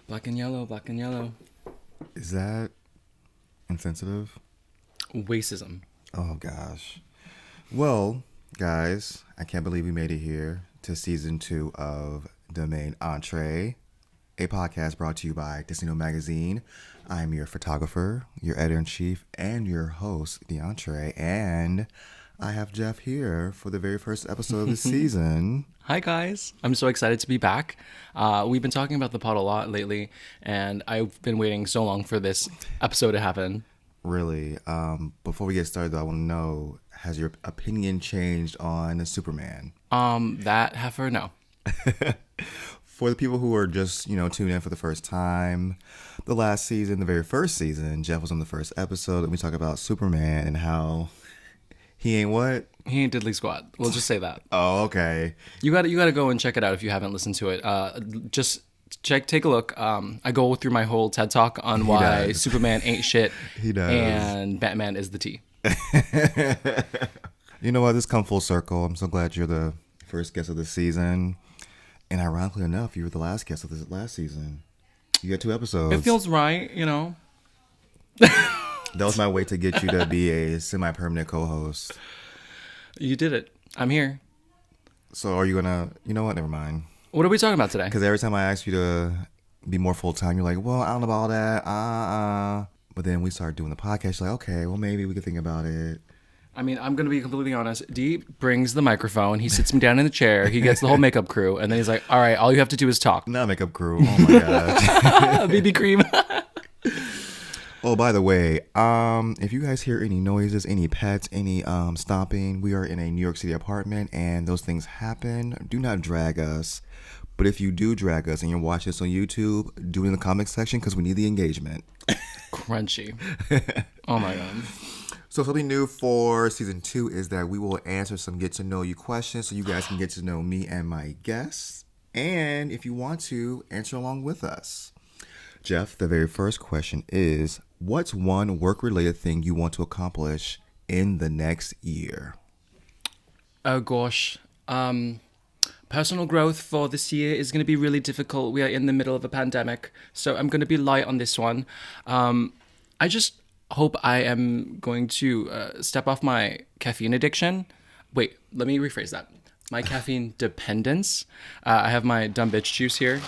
Black and yellow, black and yellow. Is that insensitive? Racism. Oh gosh. Well, guys, I can't believe we made it here to season 2 of the main Entree, a podcast brought to you by Casino Magazine. I'm your photographer, your editor-in-chief, and your host, the Entree, and I have Jeff here for the very first episode of the season. Hi, guys. I'm so excited to be back. We've been talking about the pod a lot lately, and I've been waiting so long for this episode to happen. Really. Before we get started, though, I want to know, has your opinion changed on Superman? That heifer, no. For the people who are just, tuning in for the first time, the last season, the very first season, Jeff was on the first episode, and we talk about Superman and how he ain't what? He ain't diddly squat. We'll just say that. Oh, okay. You gotta go and check it out if you haven't listened to it. Just take a look. I go through my whole TED talk on why Superman ain't shit. He does. And Batman is the T. You know what? This come full circle. I'm so glad you're the first guest of the season. And ironically enough, you were the last guest of this last season. You got 2 episodes. It feels right, That was my way to get you to be a semi-permanent co-host. You did it. I'm here. So are you gonna? You know what? Never mind. What are we talking about today? Because every time I ask you to be more full time, you're like, "Well, I don't know about that." But then we start doing the podcast. You're like, "Okay, well, maybe we could think about it." I mean, I'm going to be completely honest. D brings the microphone. He sits me down in the chair. He gets the whole makeup crew. And then he's like, all right, all you have to do is talk. Not makeup crew. Oh, my gosh. BB cream. Oh, by the way, if you guys hear any noises, any pets, any stomping, we are in a New York City apartment, and those things happen. Do not drag us. But if you do drag us and you're watching this on YouTube, do it in the comment section because we need the engagement. Crunchy. Oh, my God. So something new for season 2 is that we will answer some get to know you questions so you guys can get to know me and my guests. And if you want to, answer along with us. Jeff, the very first question is, what's one work-related thing you want to accomplish in the next year? Oh, gosh. Personal growth for this year is going to be really difficult. We are in the middle of a pandemic, so I'm going to be light on this one. I just hope I am going to step off my caffeine addiction. Wait, let me rephrase that. My caffeine dependence. I have my dumb bitch juice here.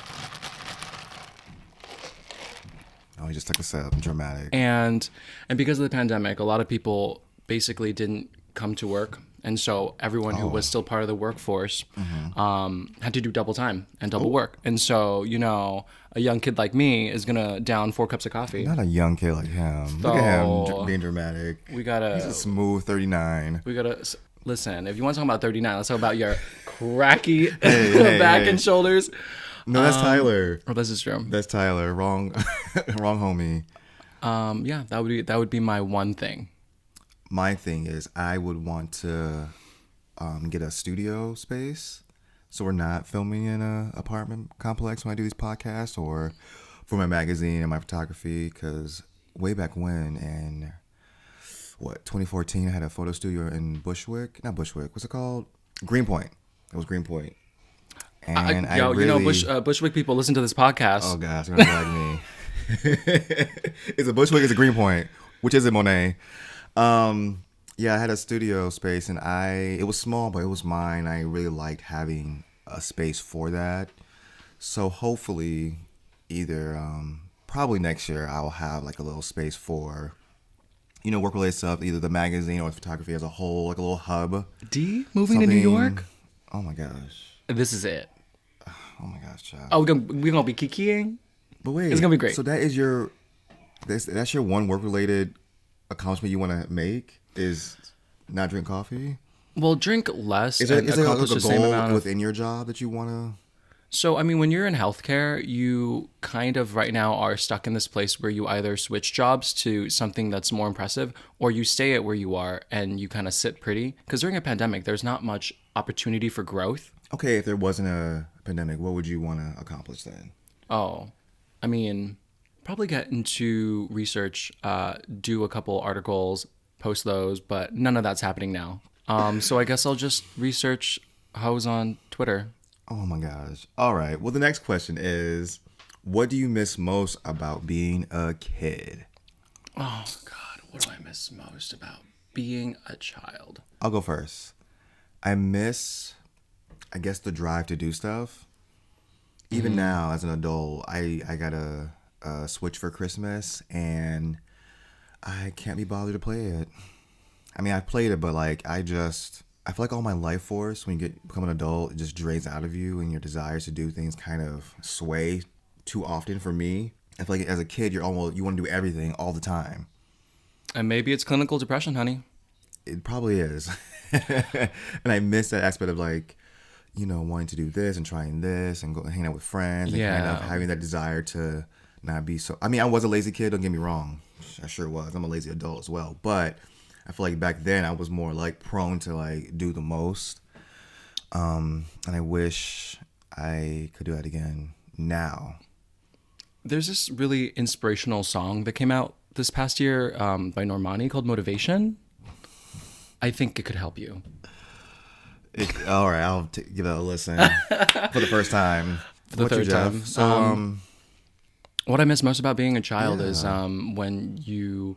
Oh, he just took a sip. Dramatic. And because of the pandemic, a lot of people basically didn't come to work. And so everyone who was still part of the workforce had to do double time and double work. And so, a young kid like me is going to down 4 cups of coffee. Not a young kid like him. Look at him being dramatic. He's a smooth 39. We got to... Listen, if you want to talk about 39, let's talk about your cracky back and shoulders. No, that's Tyler. Oh, this is true. That's Tyler. Wrong homie. Yeah, that would be my one thing. My thing is I would want to get a studio space so we're not filming in an apartment complex when I do these podcasts or for my magazine and my photography, because way back when in 2014 I had a photo studio in Bushwick. Not Bushwick. What's it called? Greenpoint. It was Greenpoint. And Bushwick people listen to this podcast. Oh gosh, they're gonna drag me. It's a Bushwick, it's a Greenpoint, which is in Monet. Yeah, I had a studio space and it was small, but it was mine. I really liked having a space for that. So hopefully probably next year I'll have like a little space for, work-related stuff, either the magazine or photography as a whole, like a little hub. D moving to New York? Oh my gosh. This is it. Oh my gosh, child. Oh, we're gonna be kikiing? But wait. It's gonna be great. So that's your one work-related accomplishment you want to make is not drink coffee? Well, drink less. Is there accomplish like a the same goal amount within your job that you want to? So, I mean, when you're in healthcare, you kind of right now are stuck in this place where you either switch jobs to something that's more impressive or you stay at where you are and you kind of sit pretty. Because during a pandemic, there's not much opportunity for growth. Okay, if there wasn't a pandemic, what would you want to accomplish then? Oh, I mean, probably get into research, do a couple articles, post those, but none of that's happening now. So I guess I'll just research hoes on Twitter. Oh my gosh. All right. Well, the next question is, What do you miss most about being a kid? Oh God, what do I miss most about being a child? I'll go first. I miss, I guess, the drive to do stuff. Even now, as an adult, I got a Switch for Christmas, and I can't be bothered to play it. I mean, I played it, but like, I feel like all my life force when you become an adult, it just drains out of you, and your desires to do things kind of sway too often for me. I feel like as a kid, you want to do everything all the time. And maybe it's clinical depression, honey. It probably is. And I miss that aspect of like, wanting to do this and trying this and go hang out with friends and kind of Yeah. having that desire to not be so. I mean, I was a lazy kid. Don't get me wrong. I sure was. I'm a lazy adult as well. But I feel like back then I was more like prone to like do the most. And I wish I could do that again now. There's this really inspirational song that came out this past year by Normani called Motivation. I think it could help you. All right, I'll give that a listen for the first time. For the What you, third Jeff? time. So, What I miss most about being a child is Yeah. when you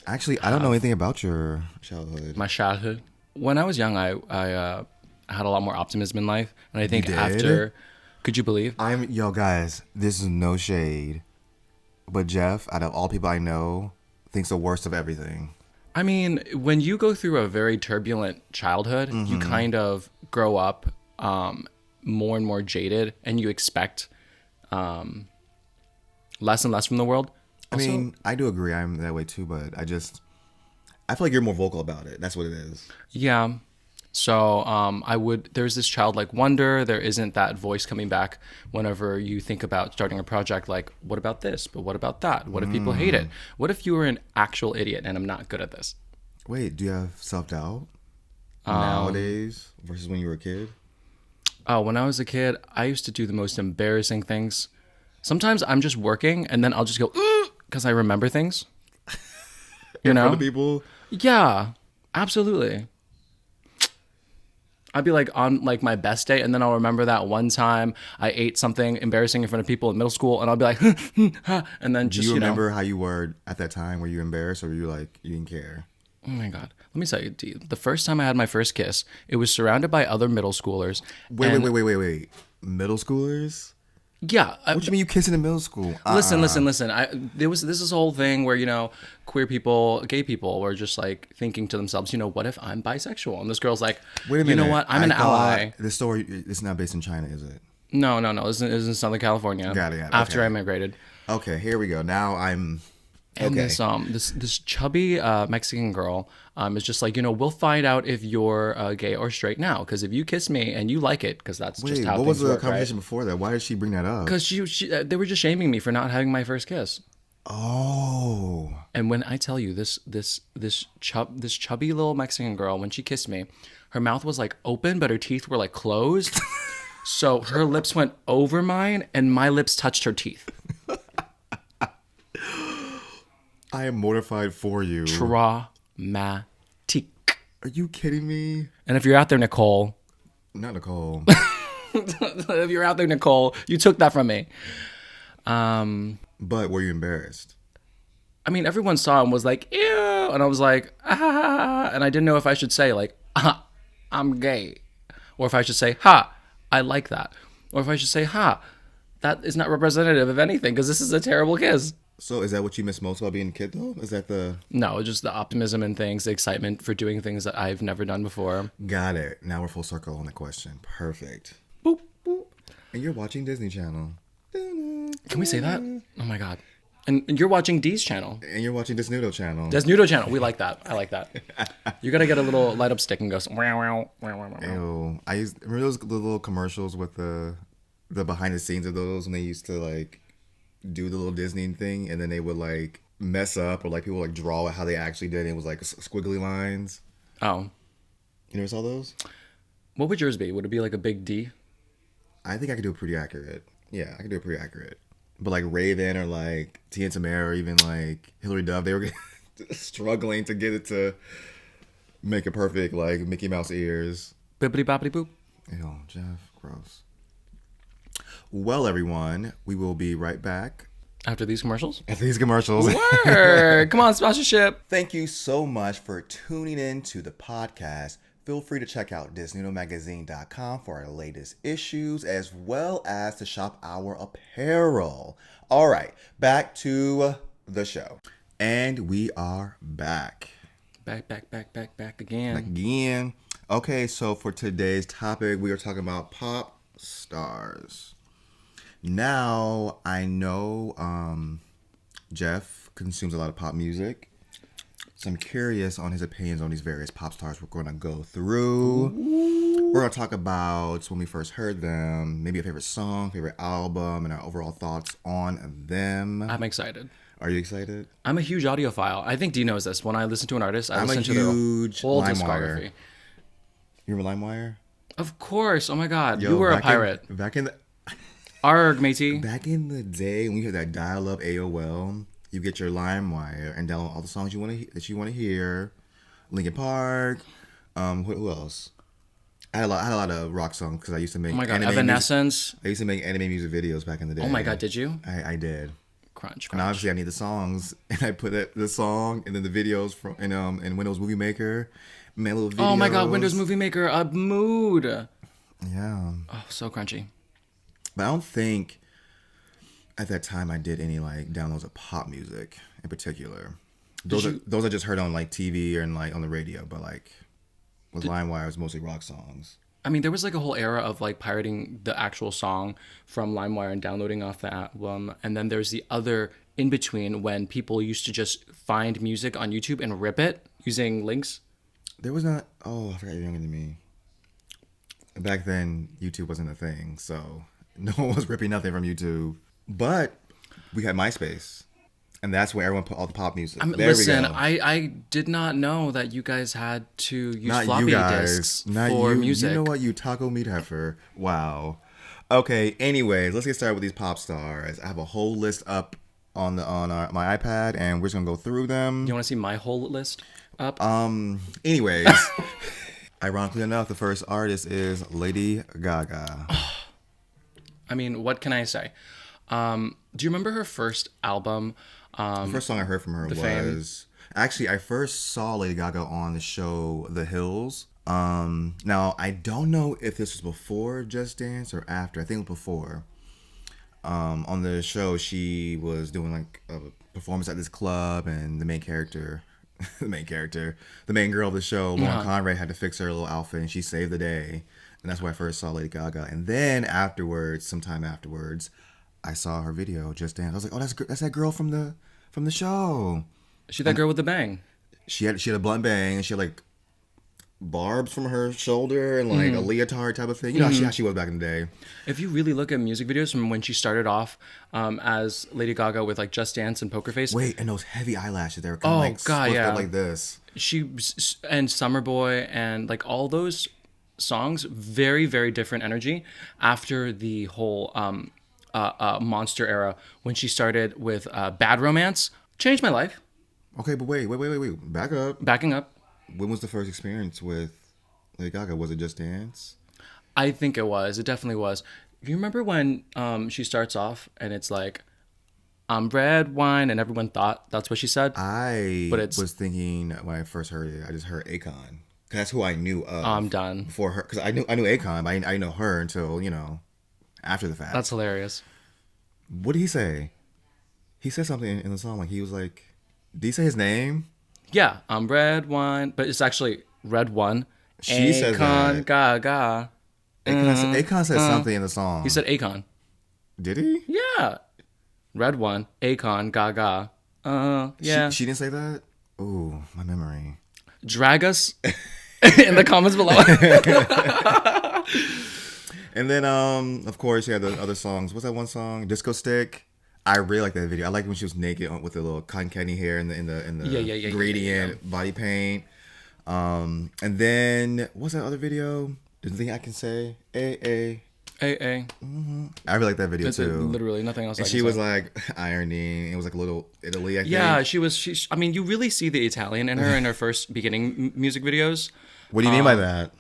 actually, I don't know anything about your childhood. my childhood. When I was young, I had a lot more optimism in life, and I think did? after, could you believe? Yo, guys, this is no shade, but Jeff, out of all people I know, thinks the worst of everything. I mean, when you go through a very turbulent childhood, you kind of grow up more and more jaded, and you expect less and less from the world. I mean, I do agree. I'm that way too, but I feel like you're more vocal about it. That's what it is. Yeah. So there's this childlike wonder. There isn't that voice coming back whenever you think about starting a project like, what about this? But what about that? What if people hate it? What if you were an actual idiot and I'm not good at this? Wait, do you have self-doubt nowadays versus when you were a kid? Oh, when I was a kid, I used to do the most embarrassing things. Sometimes I'm just working and then I'll just go, because I remember things. You In front know? of people? Yeah, absolutely. I'd be like on like my best day, and then I'll remember that one time I ate something embarrassing in front of people in middle school, and I'll be like, and then Do just you you know, remember how you were at that time? Were you embarrassed or were you like, you didn't care? oh my god, let me tell you, D, the first time I had my first kiss, it was surrounded by other middle schoolers. And Wait. Middle schoolers? yeah, What you mean you kissing in middle school? listen. There was this whole thing where queer people, gay people were just like thinking to themselves, what if I'm bisexual? And this girl's like, Wait a you minute. know what? I'm an I thought ally. The story is not based in China, is it? No. This is in Southern California. Got it, After okay. I migrated. Okay, here we go. Now I'm And okay. this chubby Mexican girl is just like, we'll find out if you're gay or straight now, because if you kiss me and you like it, because that's just Wait, how what was things the work, conversation right? before that? Why did she bring that up? Because they were just shaming me for not having my first kiss. Oh, And when I tell you this chubby little Mexican girl, when she kissed me, her mouth was like open, but her teeth were like closed. So her lips went over mine, and my lips touched her teeth. I am mortified for you. Traumatic. Are you kidding me? And if you're out there, Nicole, Not Nicole. if you're out there, Nicole, you took that from me. But were you embarrassed? I mean, everyone saw and was like, ew. And I was like, ah. And I didn't know if I should say, like, ah, I'm gay. Or if I should say, ha, I like that. Or if I should say, ha, that is not representative of anything because this is a terrible kiss. So is that what you miss most about being a kid, though? Is that the... No, just the optimism and things, the excitement for doing things that I've never done before. Got it. Now we're full circle on the question. Perfect. Boop. And you're watching Disney Channel. Can we say that? Oh my God. And you're watching Dee's channel. And you're watching Desnudo Channel. Desnudo channel. We like that. I like that. You got to get a little light up stick and go, wow, wow, wow, wow, wow. Ew. Remember those little commercials with the behind the scenes of those when they used to like do the little Disney thing and then they would like mess up or like people like draw how they actually did it. It was like squiggly lines. Oh. You never saw those? What would yours be? Would it be like a big D? I think I could do it pretty accurate. Yeah, I could do it pretty accurate. But like Raven or like Tia Tamara or even like Hilary Duff, they were struggling to get it to make it perfect, like Mickey Mouse ears. Bibbidi boppity boop. Ew, Jeff, gross. Well, everyone, we will be right back After these commercials. after these commercials. Word! Come on, sponsorship. Thank you so much for tuning in to the podcast. Feel free to check out DisneyMagazine.com for our latest issues, as well as to shop our apparel. All right, back to the show. And we are back. Back again. Again. Okay, so for today's topic, we are talking about pop stars. Now, I know Jeff consumes a lot of pop music. So I'm curious on his opinions on these various pop stars we're going to go through. Ooh. We're going to talk about when we first heard them, maybe a favorite song, favorite album, and our overall thoughts on them. I'm excited. Are you excited? I'm a huge audiophile. I think Dee knows this. When I listen to an artist, I I'm listen a to their huge whole LimeWire. discography. You remember LimeWire? Of course. Oh my God. Yo, you were a pirate. Back in the Arg, matey. Back in the day, when you had that dial-up AOL, you get your LimeWire and download all the songs that you want to hear. Linkin Park. Who else? I had a lot of rock songs because I used to make. Oh my God, anime Evanescence. I used to make anime music videos back in the day. Oh my God, did you? I did. Crunch. And obviously, I need the songs, and I put the song and then the videos from in Windows Movie Maker. Made little videos. Oh my God, Windows Movie Maker, a mood. Yeah. Oh, so crunchy. But I don't think at that time I did any like downloads of pop music in particular. Those I just heard on like TV and like on the radio, but like with LimeWire, it was mostly rock songs. I mean, there was like a whole era of like pirating the actual song from LimeWire and downloading off the album. And then there's the other in between when people used to just find music on YouTube and rip it using links. There was not. Oh, I forgot you're younger than me. Back then, YouTube wasn't a thing, so no one was ripping nothing from YouTube. But we had MySpace, and that's where everyone put all the pop music. Listen, I did not know that you guys had to use not floppy you guys. disks Not for you. music. You know what, you taco meat heifer. Wow. Okay. Anyways, let's get started with these pop stars. I have a whole list up on my iPad, and we're just gonna go through them. You want to see my whole list up? Anyways, ironically enough, the first artist is Lady Gaga. I mean, what can I say? Do you remember her first album? The first song I heard from her was actually I first saw Lady Gaga on the show The Hills. Now I don't know if this was before Just Dance or after. I think it was before. On the show, she was doing like a performance at this club, and the main girl of the show, Lauren Conrad, had to fix her little outfit, and she saved the day. And that's why I first saw Lady Gaga. And then sometime afterwards, I saw her video, Just Dance. I was like, oh, that's that girl from the show. She that girl with the bang. She had a blunt bang, and she had like barbs from her shoulder and like a leotard type of thing. You know how she was back in the day. If you really look at music videos from when she started off as Lady Gaga with like Just Dance and Poker Face. Wait, and those heavy eyelashes, they were kind of like split up like this. She and Summer Boy and like all those songs, very, very different energy after the whole Monster era when she started with Bad Romance. Changed my life. Okay, but wait. Back up. Backing up. When was the first experience with Lady Gaga? Was it Just Dance? I think it was. It definitely was. You remember when she starts off and it's like, I'm red wine, and everyone thought that's what she said? I was thinking when I first heard it, I just heard Akon. Cause that's who I knew of. I'm done. Before her. Because I knew Akon, but I didn't know her until, after the fact. That's hilarious. What did he say? He said something in the song, like he was like, did he say his name? Yeah, I'm red wine, but it's actually red one. She says that. Gaga. Akon said something in the song. He said Akon. Did he? Yeah. Red one, Akon, Gaga. Yeah. She didn't say that? Ooh, my memory. Drag us in the comments below. And then, of course, you had the other songs. What's that one song? Disco Stick. I really like that video. I like when she was naked with the little cotton candy hair and the gradient body paint. And then what's that other video? The thing I can say, AA. Mm-hmm. I really like that video too. Literally nothing else. And she was like ironing. It was like a little Italy. I think. Yeah, she was. I mean, you really see the Italian in her in her first beginning music videos. What do you mean by that?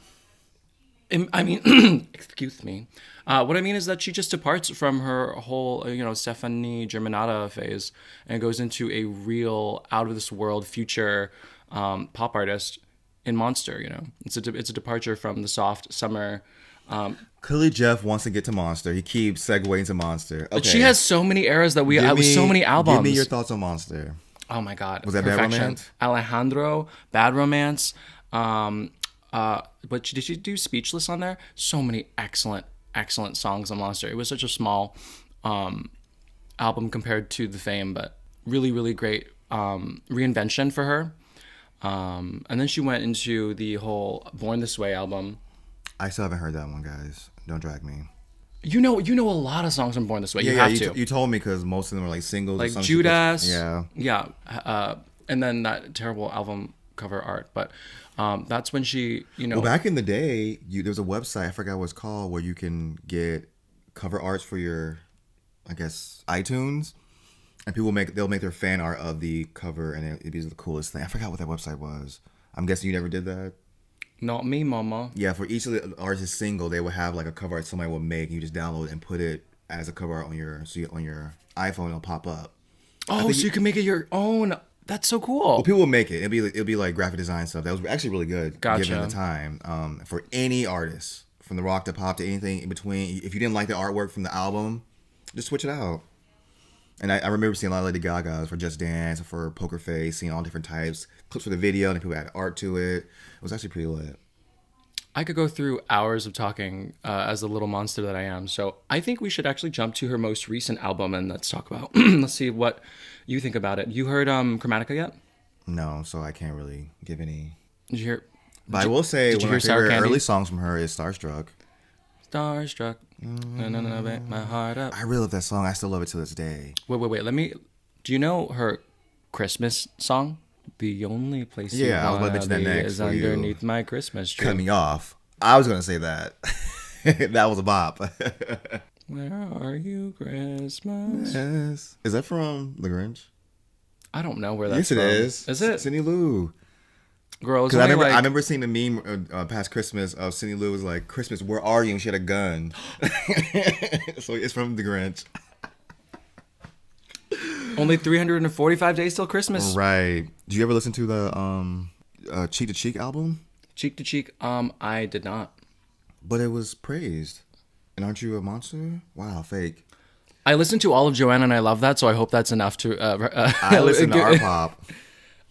I mean, excuse me. What I mean is that she just departs from her whole, Stephanie Germanata phase and goes into a real out of this world future pop artist in Monster. It's a departure from the soft summer. Clearly, Jeff wants to get to Monster. He keeps segueing to Monster. But Okay. she has so many eras that so many albums. Give me your thoughts on Monster. Oh my God. Was that Bad Romance? Alejandro, Bad Romance. But did she do Speechless on there? So many excellent, excellent songs on Monster. It was such a small album compared to the Fame, but really, really great reinvention for her. And then she went into the whole Born This Way album. I still haven't heard that one, guys. Don't drag me. You know a lot of songs from Born This Way. Yeah, you yeah. have to. You told me because most of them are like singles. Like or songs Judas. Yeah. Yeah. And then that terrible album cover art. But that's when she, Well, back in the day, there was a website, I forgot what it's called, where you can get cover arts for your, I guess, iTunes. And they'll make their fan art of the cover, and it'd be the coolest thing. I forgot what that website was. I'm guessing you never did that. Not me, mama. Yeah, for each of the artists single, they would have like a cover art somebody would make. You just download it and put it as a cover art on your iPhone. It'll pop up. Oh, so you can make it your own. That's so cool. Well, people will make it. It'll be like graphic design stuff. That was actually really good. Gotcha. Given the time, for any artist, from the rock to pop to anything in between. If you didn't like the artwork from the album, just switch it out. And I remember seeing a lot of Lady Gaga's for Just Dance, for Poker Face, seeing all different types, clips for the video, and people added art to it. It was actually pretty lit. I could go through hours of talking as the little monster that I am. So I think we should actually jump to her most recent album and let's talk about. Let's see what you think about it. You heard Chromatica yet? No, so I can't really give any. Did you hear? But I will say did you one of hear my Sour favorite Candy? early songs from her is Starstruck. Starstruck. My heart up. I really love that song. I still love it to this day. Wait. Do you know her Christmas song? The only place Yeah, I was about to wanna mention that be next is for you. underneath my Christmas tree. Cut me off. I was gonna say that. That was a bop. Where are you, Christmas? Yes. Is that from The Grinch? I don't know where that's Yes, it from. is. Is it? Cindy Lou. Girls, Because I remember seeing the meme past Christmas of Cindy Lou was like, "Christmas, where are you?" And she had a gun. So it's from The Grinch. Only 345 days till Christmas. Right. Did you ever listen to the Cheek to Cheek album? Cheek to Cheek. I did not. But it was praised. And aren't you a monster? Wow, fake. I listened to all of Joanna and I love that, so I hope that's enough to. I listened to Art Pop.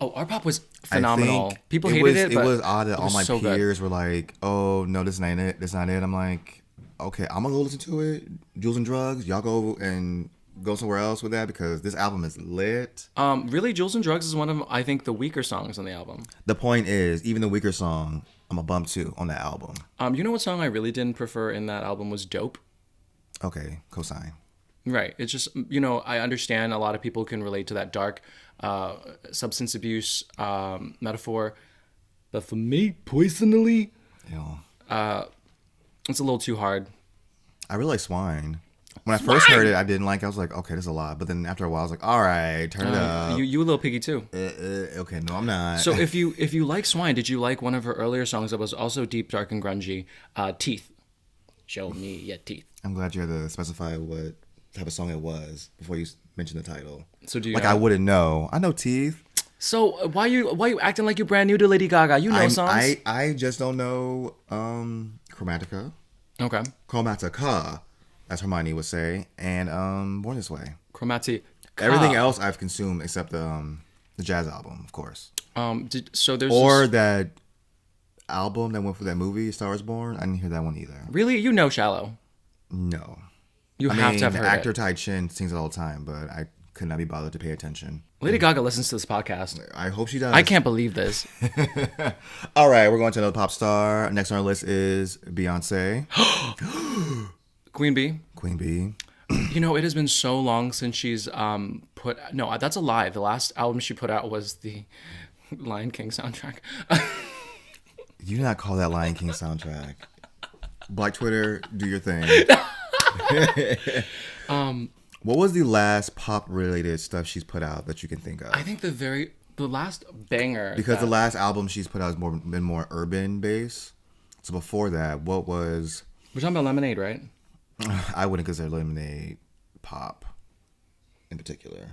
Oh, Art Pop was phenomenal. People it hated it, but it was odd that all my so good. peers were like, "Oh no, this ain't it. This not it." I'm like, "Okay, I'm gonna go listen to it. Jules and Drugs. Y'all go somewhere else with that because this album is lit." Really, Jules and Drugs is one of, I think, the weaker songs on the album. The point is, even the weaker song, I'm a bump to on that album. You know what song I really didn't prefer in that album was Dope. Okay, cosign. Right. It's just, I understand a lot of people can relate to that dark substance abuse metaphor. But for me, personally, it's a little too hard. I really like Swine. When I first heard it, I didn't like it. I was like, okay, there's a lot. But then after a while, I was like, all right, turn it up. You a little piggy too. Okay, no, I'm not. So if you like Swine, did you like one of her earlier songs that was also deep, dark, and grungy? Teeth. Show me your teeth. I'm glad you had to specify what type of song it was before you mentioned the title. So do you like know? I wouldn't know. I know Teeth. So why you acting like you're brand new to Lady Gaga? You know songs. I just don't know Chromatica. Okay. Chromatica, as Hermione would say, and Born This Way. Chromatica. Everything else I've consumed except the jazz album, of course. There's that album that went for that movie, Star Is Born. I didn't hear that one either. Really, Shallow. No. You have to have the heard actor it. Tai Chin sings it all the time, but I could not be bothered to pay attention. Lady Gaga listens to this podcast. I hope she does. I can't believe this. All right, we're going to another pop star. Next on our list is Beyonce. Queen Bee. Queen Bee. It has been so long since she's no, that's a lie. The last album she put out was the Lion King soundtrack. You do not call that Lion King soundtrack. Black Twitter, do your thing. What was the last pop-related stuff she's put out that you can think of? I think the last banger. Because the last album she's put out has been more urban based. So before that, what was... We're talking about Lemonade, right? I wouldn't consider Lemonade pop in particular.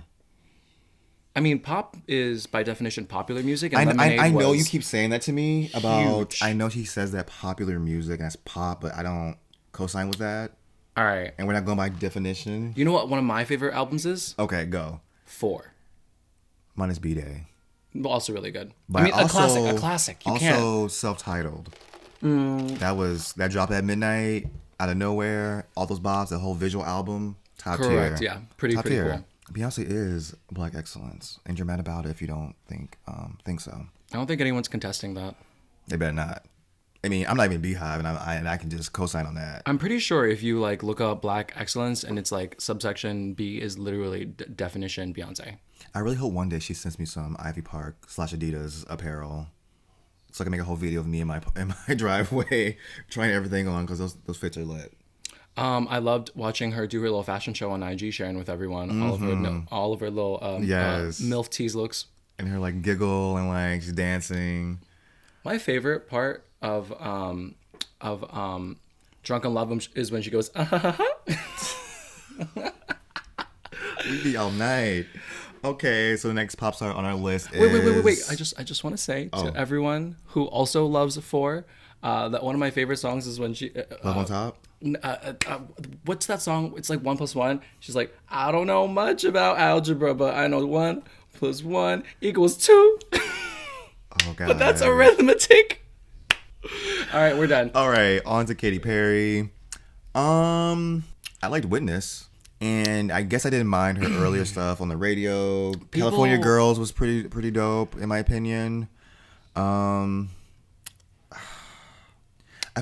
I mean, pop is by definition popular music, and I Lemonade know you was keep saying that to me about. I huge. know he says that popular music as pop, but I don't co-sign with that. All right. And we're not going by definition. You know what one of my favorite albums is? Okay, go. Four. Mine is B Day, Also really good. I but mean, a classic. A classic. You can't. also self-titled. That dropped at midnight out of nowhere. All those bobs, the whole visual album, top Correct. tier. Yeah. Pretty Top pretty tier. cool. Beyonce is black excellence, and you're mad about it if you don't think so. I don't think anyone's contesting that. They better not. I mean, I'm not even Beehive, and I can just co-sign on that. I'm pretty sure if you like look up Black Excellence and it's like subsection B is literally definition Beyonce. I really hope one day she sends me some Ivy Park / Adidas apparel, so I can make a whole video of me in my driveway trying everything on because those fits are lit. I loved watching her do her little fashion show on IG, sharing with everyone all of her little Yes. MILF tease looks. And her like giggle and like she's dancing. My favorite part of Drunken Love is when she goes, We be all night. Okay, so the next pop star on our list is wait. I just want to say to everyone who also loves Four, that one of my favorite songs is when she Love on Top. what's that song? It's like 1+1. She's like, I don't know much about algebra, but I know 1+1=2. Oh god. But that's arithmetic. All right, we're done. All right, on to Katy Perry. I liked Witness, and I guess I didn't mind her earlier stuff on the radio. California Girls was pretty dope in my opinion. I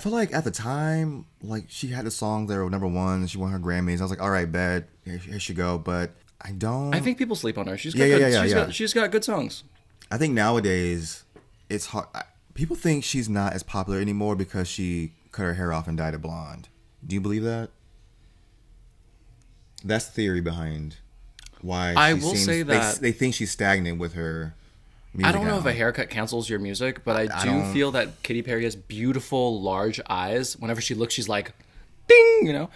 feel like at the time, like she had the songs that were number one. She won her Grammys. I was like, all right, bad. Here she go. But I don't. I think people sleep on her. She's got she's got good songs. I think nowadays it's hard. People think she's not as popular anymore because she cut her hair off and dyed it blonde. Do you believe that? That's the theory behind why I she will seems, say that they think she's stagnant with her music. I don't know now. if a haircut cancels your music, but I do don't- feel that Katy Perry has beautiful, large eyes. Whenever she looks, she's like, ding, you know?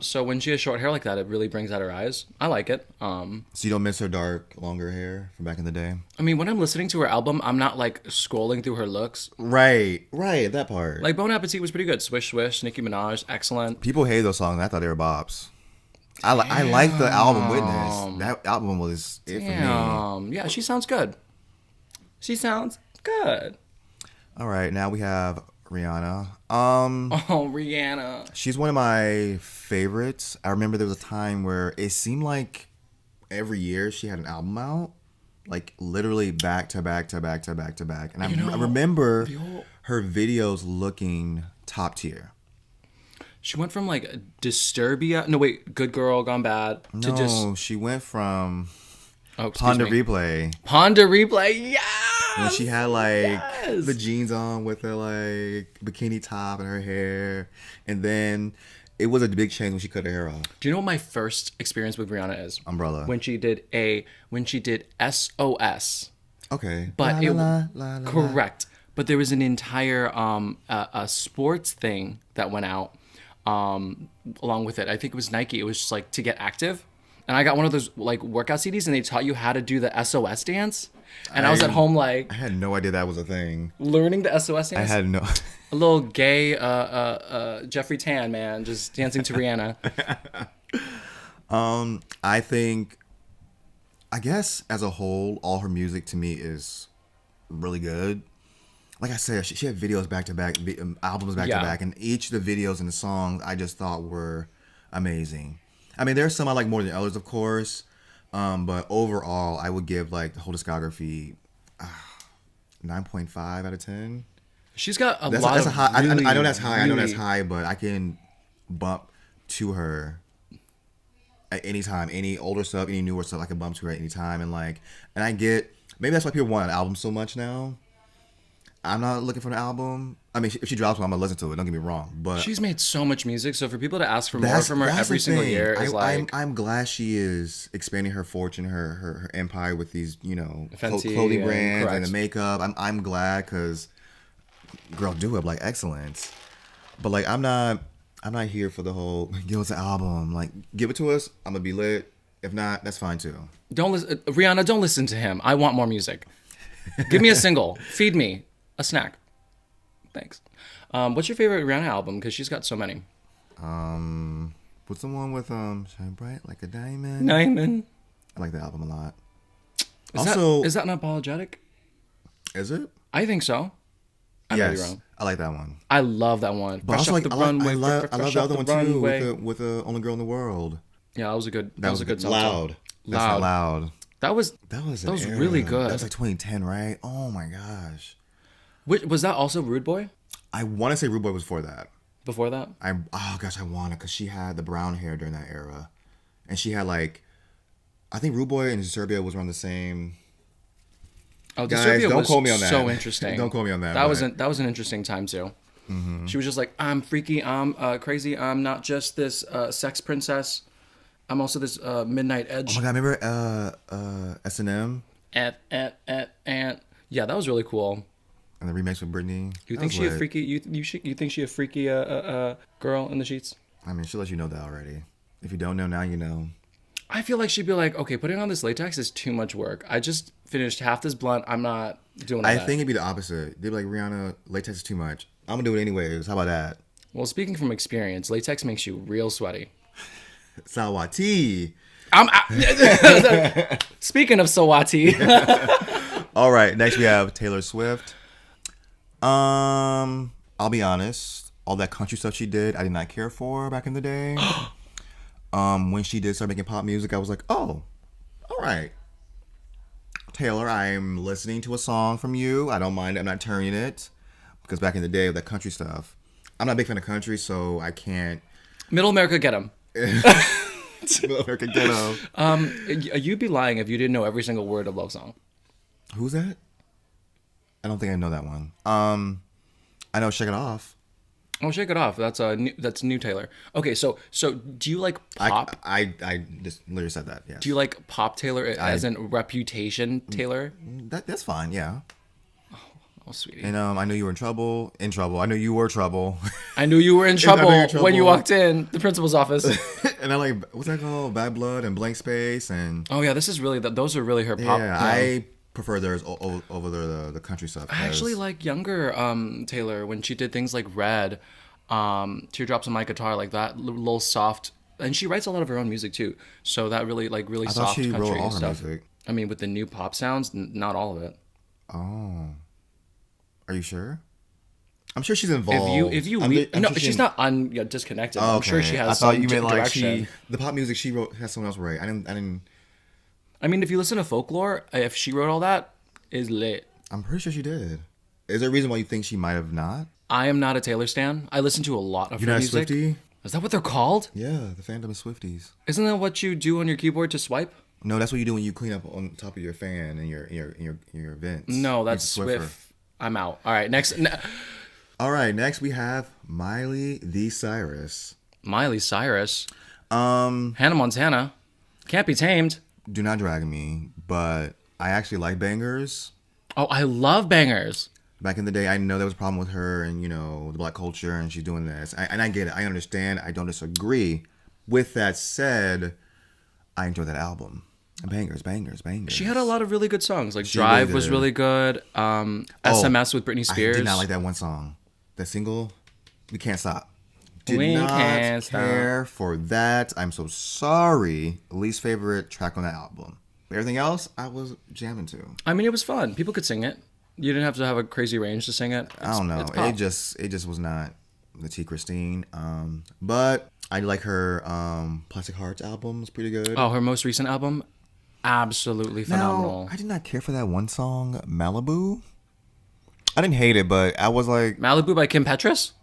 So when she has short hair like that, it really brings out her eyes. I like it. So you don't miss her dark, longer hair from back in the day? I mean, when I'm listening to her album, I'm not like scrolling through her looks. Right, that part. Like Bon Appetit was pretty good. Swish Swish, Nicki Minaj, excellent. People hate those songs. I thought they were bops. I like the album Witness. That album was it for me. Yeah, she sounds good. She sounds good. All right, now we have Rihanna. Oh, Rihanna. She's one of my favorites. I remember there was a time where it seemed like every year she had an album out, like literally back to back to back to back to back. And I remember her videos looking top tier. She went from like Disturbia. No, wait, Good Girl Gone Bad to just. She went from Oh, excuse Honda me. Replay. Honda Replay, yeah. When she had like Yes! the jeans on with her like bikini top and her hair, and then it was a big change when she cut her hair off. Do you know what my first experience with Rihanna is? Umbrella. When she did SOS. Okay. But La. correct. But there was an entire a sports thing that went out along with it. I think it was Nike. It was just like to get active. And I got one of those like workout CDs and they taught you how to do the SOS dance. And I was at home like I had no idea that was a thing. learning the SOS dance. I had no. A little gay Jeffrey Tan man just dancing to Rihanna. I guess as a whole, all her music to me is really good. Like I said, she had videos back to back, albums back to back, and each of the videos and the songs I just thought were amazing. I mean, there's some I like more than others, of course, but overall, I would give like the whole discography 9.5 out of 10. She's got a That's lot a of high. really, I know that's high. I know that's really- high, but I can bump to her at any time. Any older stuff, any newer stuff, I can bump to her at any time. And I get maybe that's why people want an album so much now. I'm not looking for an album. I mean, if she drops one, I'm gonna listen to it. Don't get me wrong, but she's made so much music. So for people to ask for more from her that's every the single thing. year is I'm glad she is expanding her fortune, her empire with these Fenty clothing and brands correct. and the makeup. I'm glad because girl, do it like excellence. But like I'm not I'm not here for the whole give us an album. Like, give it to us. I'm gonna be lit. If not, that's fine too. Don't listen, Rihanna. Don't listen to him. I want more music. Give me a single. Feed me a snack. Thanks. What's your favorite Rihanna album? Because she's got so many. What's the one with Shine Bright Like a Diamond? Diamond. I like that album a lot. Is that an apologetic? Is it? I think so. I may be wrong. I like that one. I love that one. But Fresh also, off like, the I runway. love Fresh the off other one runway. too, with the Only Girl in the World. Yeah, that was a good. That was a good song. loud. Too. That's not loud. That was That was an really era. good. That was like 2010, right? Oh my gosh. Was that also Rude Boy? I want to say Rude Boy was before that. Before that? Oh gosh, I want to, because she had the brown hair during that era, and she had like, I think Rude Boy and Serbia was around the same. Oh, Guys, Serbia don't was quote me on that. so interesting. Don't quote me on that. That was an interesting time too. Mm-hmm. She was just like, I'm freaky, I'm crazy, I'm not just this sex princess. I'm also this midnight edge. Oh my god, remember S&M And yeah, that was really cool. and the remix with Britney? You think she a freaky? You think she a freaky girl in the sheets? I mean, she'll let you know that already. If you don't know now, you know. I feel like she'd be like, okay, putting on this latex is too much work. I just finished half this blunt. I'm not doing I that. think it'd be the opposite. They'd be like, Rihanna, latex is too much. I'm gonna do it anyways. How about that? Well, speaking from experience, latex makes you real sweaty. Sawati. Speaking of Sawati, All right, next we have Taylor Swift. I'll be honest. All that country stuff she did, I did not care for back in the day. When she did start making pop music, I was like, oh, all right. Taylor, I'm listening to a song from you. I don't mind. I'm not turning it. Because back in the day, with that country stuff, I'm not a big fan of country, so I can't. Middle America, get him. Middle American Ghetto. You'd be lying if you didn't know every single word of Love Song. Who's that? I don't think I know that one. I know Shake It Off. Oh, Shake It Off. That's new Taylor. Okay, so do you like pop? I just literally said that. Yeah. Do you like pop Taylor as in Reputation Taylor? That's fine. Yeah. Oh, sweetie. And I knew you were in trouble. In trouble. I knew you were trouble. I knew you were in trouble when you walked in the principal's office. And I like, what's that called? Bad Blood and Blank Space and. Oh yeah, this is really those are really her pop. Yeah, I prefer theirs over the country stuff. I actually like younger Taylor when she did things like Red, Teardrops on My Guitar, like that little soft. And she writes a lot of her own music too, so that really I soft thought she country wrote all her stuff. music. I mean, with the new pop sounds, not all of it. Oh, are you sure? I'm sure she's involved. If you I'm no, sure she's not disconnected. Oh, I'm sure she has. I thought some you meant like direction. the pop music she wrote has someone else write. I didn't. I mean, if you listen to Folklore, if she wrote all that, is lit. I'm pretty sure she did. Is there a reason why you think she might have not? I am not a Taylor stan. I listen to a lot of You're her not a music. Swiftie? Is that what they're called? Yeah, the fandom of Swifties. Isn't that what you do on your keyboard to swipe? No, that's what you do when you clean up on top of your fan and your vents. No, that's You're a Swiffer. Swift. I'm out. All right, next. All right, next we have Miley the Cyrus. Miley Cyrus. Hannah Montana. Can't be tamed. Do not drag me, but I actually like bangers. Oh, I love bangers. Back in the day, I know there was a problem with her and, the black culture, and she's doing this. And I get it. I understand. I don't disagree. With that said, I enjoy that album. Bangers, bangers, bangers. She had a lot of really good songs. Like She Drive really was did. really good. SMS with Britney Spears. I did not like that one song. That single, We Can't Stop. Did We not Can't Stop. care for that. I'm so sorry. Least favorite track on that album. But everything else, I was jamming to. I mean, it was fun. People could sing it. You didn't have to have a crazy range to sing it. I don't know. It's pop. It just was not the T Christine. But I like her Plastic Hearts album. It's pretty good. Oh, her most recent album, absolutely phenomenal. Now, I did not care for that one song, Malibu. I didn't hate it, but I was like, Malibu by Kim Petras.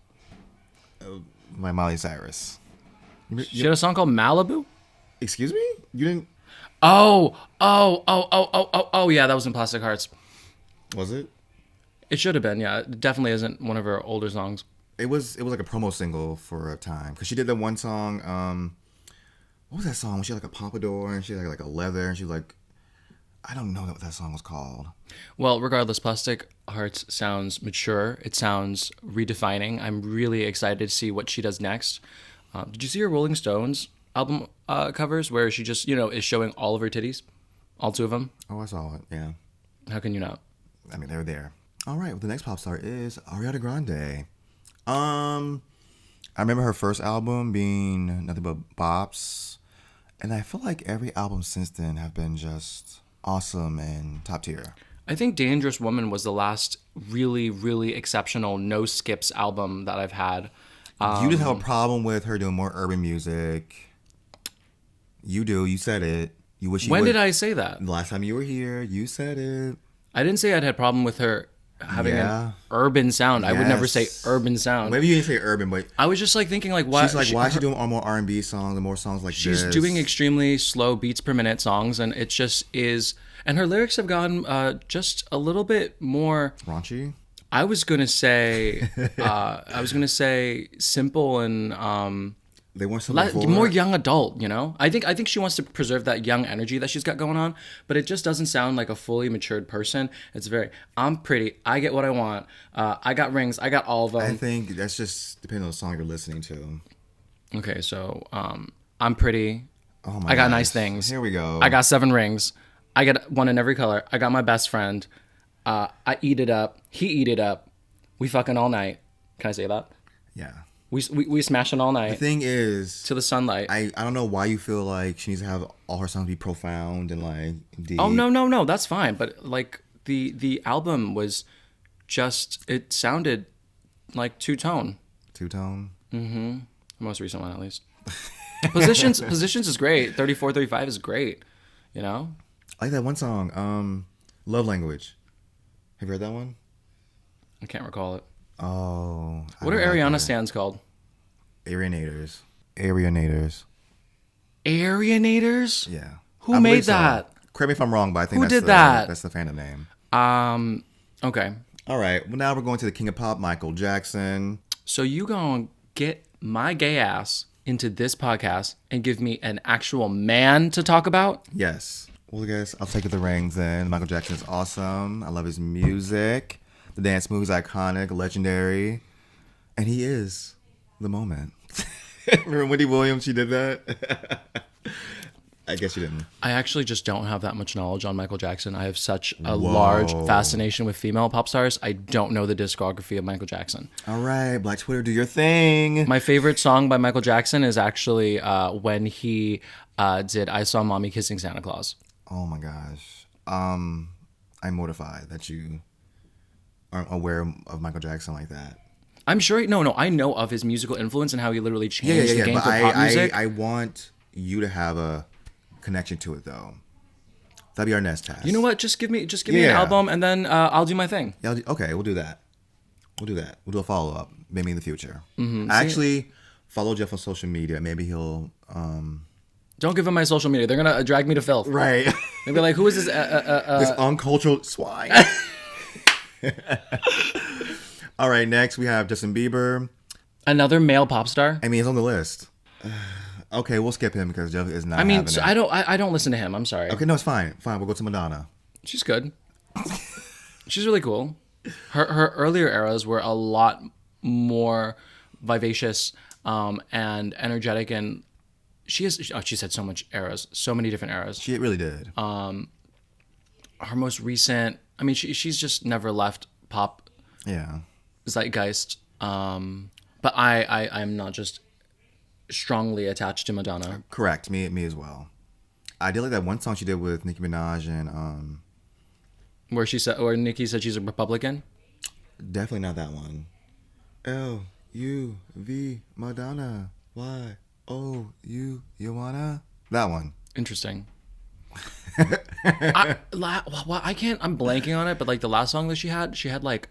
my Miley Cyrus. She had a song called Malibu. Excuse me? You didn't? Oh, yeah, that was in Plastic Hearts. Was it? It should have been, yeah. It definitely isn't one of her older songs. It was like a promo single for a time because she did that one song. What was that song? When she had like a pompadour and she had like a leather and she was like, I don't know what that song was called. Well, regardless, Plastic Hearts sounds mature. It sounds redefining. I'm really excited to see what she does next. Did you see her Rolling Stones album covers where she just, is showing all of her titties? All two of them? Oh, I saw it. Yeah. How can you not? I mean, they were there. All right. Well, the next pop star is Ariana Grande. I remember her first album being nothing but bops, and I feel like every album since then have been just awesome and top tier. I think Dangerous Woman was the last really, really exceptional no skips album that I've had. You just have a problem with her doing more urban music. You do. You said it. You wish. When did I say that? The last time you were here, you said it. I didn't say I'd had a problem with her having Yeah. an urban sound. I would never say Yes. urban sound. Maybe you didn't say urban, but I was just like thinking like why she's like, why is she doing more R&B songs and more songs like she's this? doing extremely slow beats per minute songs, and it just is. And her lyrics have gotten just a little bit more. Raunchy. I was gonna say simple and They want something more young adult. I think she wants to preserve that young energy that she's got going on, but it just doesn't sound like a fully matured person. It's very I'm pretty. I get what I want. I got rings. I got all of them. I think that's just depending on the song you're listening to. Okay, so I'm pretty. Oh my I got gosh. nice things. Here we go. I got 7 rings. I get one in every color. I got my best friend. I eat it up. He eat it up. We fucking all night. Can I say that? Yeah. We smashing all The night thing is, to the sunlight. I don't know why you feel like she needs to have all her songs be profound and like deep. Oh no, that's fine. But like the album was just it sounded like two-tone. Two-tone. The most recent one at least. Positions is great. 34, 35 is great. I like that one song, Love Language. Have you heard that one? I can't recall it. Oh. What are Ariana stands called? Arianators. Arianators. Arianators? Yeah. Who I made believe so. that? Correct me if I'm wrong, but I think Who that's did that? That's the fandom name. Okay. All right. Well, now we're going to the King of Pop, Michael Jackson. So you gonna get my gay ass into this podcast and give me an actual man to talk about? Yes. Well, I guess I'll take the reins in. Michael Jackson is awesome. I love his music. The dance move is iconic, legendary. And he is the moment. Remember Wendy Williams? She did that? I guess you didn't. I actually just don't have that much knowledge on Michael Jackson. I have such a large fascination with female pop stars. I don't know the discography of Michael Jackson. All right, Black Twitter, do your thing. My favorite song by Michael Jackson is actually when he did I Saw Mommy Kissing Santa Claus. Oh my gosh. I'm mortified that you aren't aware of Michael Jackson like that. I'm sure. No. I know of his musical influence and how he literally changed the game But for pop music. I want you to have a connection to it, though. That'd be our next task. You know what? Just give me an album, and then I'll do my thing. Yeah, okay, we'll do that. We'll do a follow up, maybe in the future. I actually follow Jeff on social media. Maybe he'll. Don't give him my social media. They're gonna drag me to filth. Right. They'll be like, "Who is this?" This uncultured swine. All right, next we have Justin Bieber. Another male pop star. I mean, he's on the list. Okay, we'll skip him because Jeff is not. I mean, having so it. I don't listen to him. I'm sorry. Okay, no, it's fine. Fine, we'll go to Madonna. She's good. She's really cool. Her earlier eras were a lot more vivacious and energetic, and she's had so many different eras. She really did. Her most recent, I mean, she's just never left pop Yeah. zeitgeist. But I'm not just strongly attached to Madonna. Correct. Me as well. I did like that one song she did with Nicki Minaj and Where Nicki said she's a Republican. definitely not that one. L-U-V Madonna. Y-O-U you wanna? That one. Interesting. I can't. I'm blanking on it, but like the last song that she had like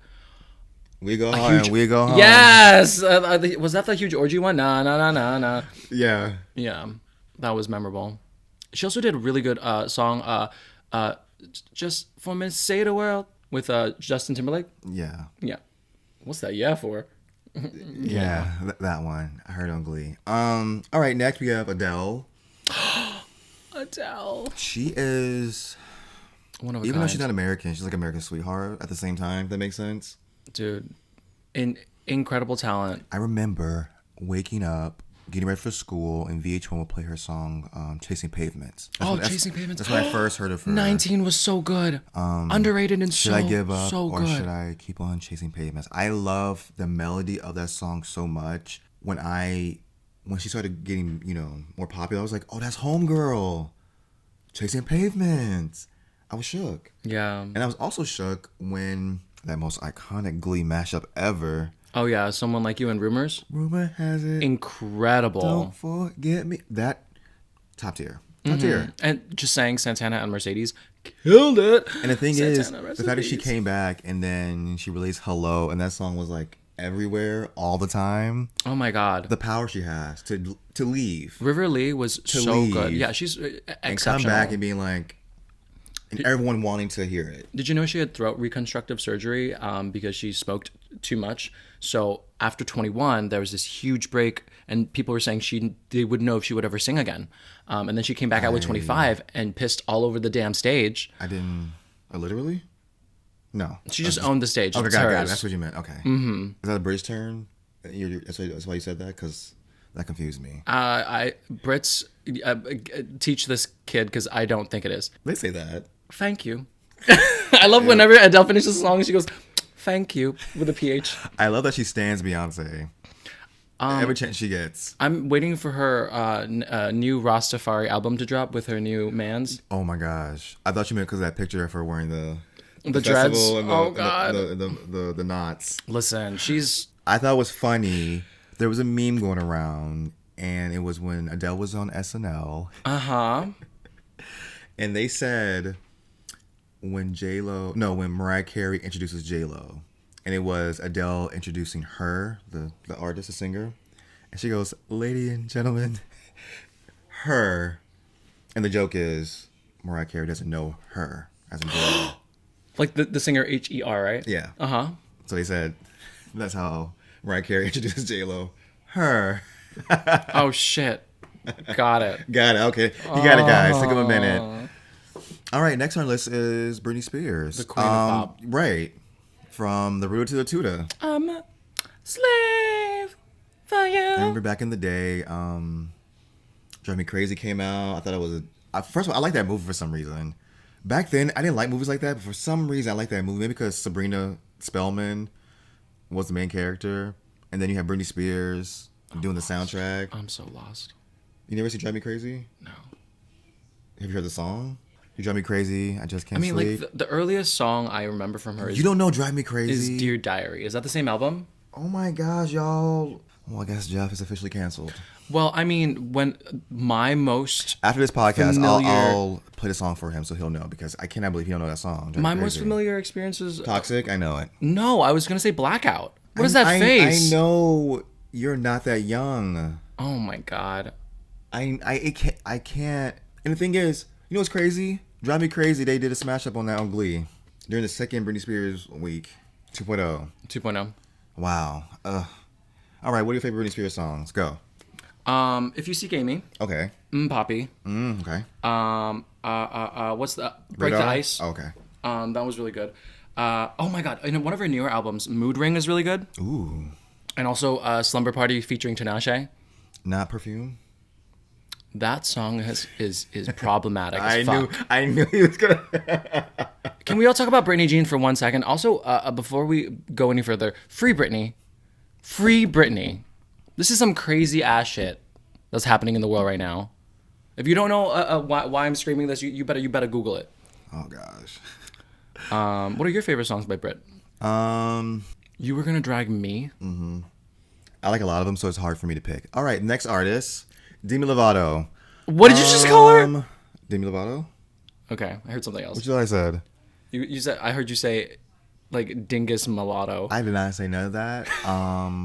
We go a hard huge. and we go home. Yes, was that the huge orgy one? Nah. Yeah. Yeah, that was memorable. She also did a really good song. Just for me to say the world with Justin Timberlake. Yeah. Yeah. What's that? Yeah for? Yeah. That one. I heard on Glee. All right. Next we have Adele. Adele. She is. One of a Even though she's kind, not American, she's like American sweetheart at the same time. If that makes sense. dude. Incredible talent. I remember waking up, getting ready for school, and VH1 would play her song "Chasing Pavements." Chasing Pavements. That's when I first heard of her. 19 was so good. Underrated and Should I give up so or good. should I keep on chasing pavements? I love the melody of that song so much. When she started getting more popular, I was like, oh, that's Homegirl, chasing pavements. I was shook, Yeah. and I was also shook when that most iconic Glee mashup ever. Oh yeah, Someone Like You and Rumors. Rumor has it, Incredible. don't forget me. That top tier, top tier. And just saying Santana and Mercedes killed it. And the thing is, Santana, the fact that she Mercedes. came back and then she released Hello, and that song was like everywhere all the time. Oh my God. The power she has to leave River Lee was so leave good. Yeah, she's and exceptional. come back and being like, and everyone wanting to hear it. Did you know she had throat reconstructive surgery because she smoked too much? So after 21, there was this huge break, and people were saying they wouldn't know if she would ever sing again. And then she came back out with 25 and pissed all over the damn stage. I didn't. Literally? No. She just owned the stage. Okay, It's got it. hers. That's what you meant. Okay. Mm-hmm. Is that a British term? That's why you said that? Because that confused me. Brits teach this kid because I don't think it is. They say that. Thank you. I love whenever Adele finishes a song, she goes, "Thank you" with a PH. I love that she stands Beyonce. Every chance she gets. I'm waiting for her new Rastafari album to drop with her new mans. Oh my gosh! I thought you meant because of that picture of her wearing the dreads. festival and Oh, God. the knots. Listen, she's I thought it was funny. There was a meme going around, and it was when Adele was on SNL, and they said when Mariah Carey introduces J-Lo, and it was Adele introducing her, the artist, the singer, and she goes, "Lady and gentlemen, her," and the joke is Mariah Carey doesn't know her as in J-Lo. like the singer Her, right? Yeah. Uh-huh. So they said that's how Mariah Carey introduced J-Lo. Her. Oh shit. Got it. Got it. Okay. You got it, guys. Took him a minute. All right. Next on our list is Britney Spears. The queen of pop. Right. From the Ruta to the Tuta. I'm a slave for you. I remember back in the day, Drive Me Crazy came out. I thought it was first of all, I like that movie for some reason. Back then, I didn't like movies like that, but for some reason, I like that movie. Maybe because Sabrina Spellman was the main character, and then you have Britney Spears doing the soundtrack. I'm so lost. You never see Drive Me Crazy? No. Have you heard the song? You drive me crazy. I just can't I mean, sleep. like the earliest song I remember from her You don't know Drive Me is Crazy? Dear Diary. Is that the same album? Oh my gosh, y'all. Well, I guess Jeff is officially canceled. Well, I mean, when my most After this podcast, familiar- I'll play the song for him so he'll know, because I cannot believe he don't know that song. Drive my Me most Crazy. familiar experiences. Toxic? I know it. No, I was gonna say Blackout. What is that face? I know you're not that young. Oh my god. I can't. And the thing is, you know what's crazy? Drive Me Crazy, they did a smash up on that on Glee during the second Britney Spears week, 2.0. 2.0. Wow. All right, what are your favorite Britney Spears songs? Go. If You Seek Amy. Okay. Poppy. Okay. What's the Break the Radar? Ice? Okay. That was really good. Oh my god, in one of her newer albums, Mood Ring is really good. Ooh. And also Slumber Party featuring Tinashe. Not Perfume? That song is problematic as I knew he was gonna. Can we all talk about Britney Jean for 1 second? Also, before we go any further, free Britney. Free Britney. This is some crazy ass shit that's happening in the world right now. If you don't know why I'm screaming this, you better Google it. Oh gosh. What are your favorite songs by Brit? You Were Gonna Drag Me. I like a lot of them, so it's hard for me to pick. All right, next artist, Demi Lovato. What did you just call her? Demi Lovato. Okay, I heard something else. What you thought I said? You said I heard you say like dingus mulatto. I did not say none of that.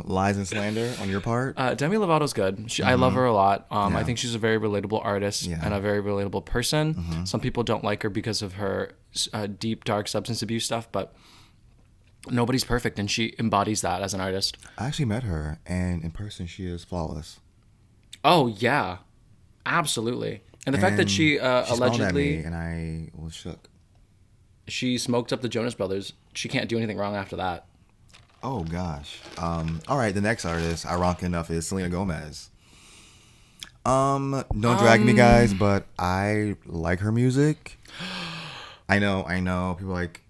Lies and slander on your part. Demi Lovato's good. I love her a lot. Yeah. I think she's a very relatable artist Yeah. and a very relatable person. Some people don't like her because of her deep, dark substance abuse stuff, but nobody's perfect, and she embodies that as an artist. I actually met her, and in person, she is flawless. Oh yeah, absolutely. And the fact that she She smiled at allegedly me, and I was shook. She smoked up the Jonas Brothers. She can't do anything wrong after that. Oh gosh. All right, the next artist, ironic enough, is Selena Gomez. Don't drag me, guys, but I like her music. I know. People like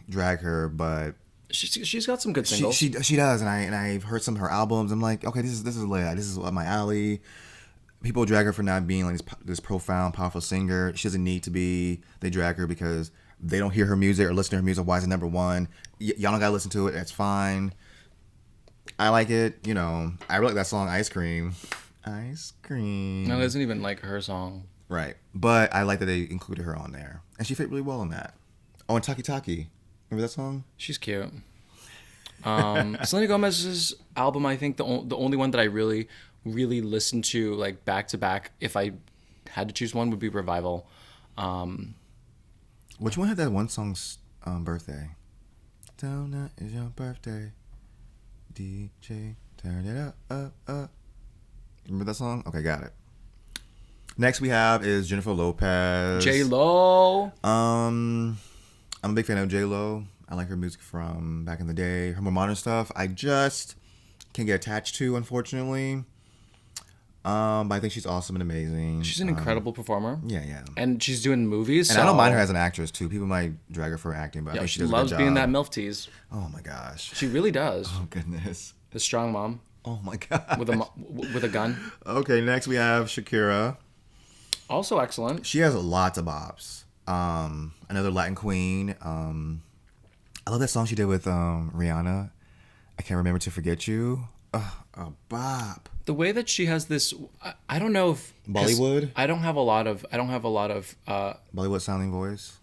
drag her, but She's got some good she singles. she does, and I've heard some of her albums. I'm like, okay, this is lit. This is up my alley. People drag her for not being like this profound, powerful singer. She doesn't need to be. They drag her because they don't hear her music or listen to her music. Why is it number one? Y'all don't gotta listen to it. That's fine. I like it. You know, I really like that song, Ice Cream. Ice Cream. No, it isn't even like her song. Right. But I like that they included her on there. And she fit really well in that. Oh, and Taki Taki. Remember that song? She's cute. Selena Gomez's album, I think the only one that I really, really listened to like back to back, if I had to choose one, would be Revival. Which one had that one song's birthday? Tonight is your birthday. DJ, turn it up. Remember that song? Okay, got it. Next we have is Jennifer Lopez. J-Lo. I'm a big fan of J-Lo. I like her music from back in the day. Her more modern stuff, I just can't get attached to, unfortunately. But I think she's awesome and amazing. She's an incredible performer. Yeah. And she's doing movies. And I don't mind her as an actress, too. People might drag her for acting, but I think she does a good loves job. being that MILF tease. Oh, my gosh. She really does. Oh, goodness. The strong mom Oh, my God. with a gun. Okay, next we have Shakira. Also excellent. She has lots of bops. Another Latin queen. I love that song she did with Rihanna. I can't remember to forget you. A bop. The way that she has this, I don't know if 'cause Bollywood? I don't have a lot of. Bollywood sounding voice.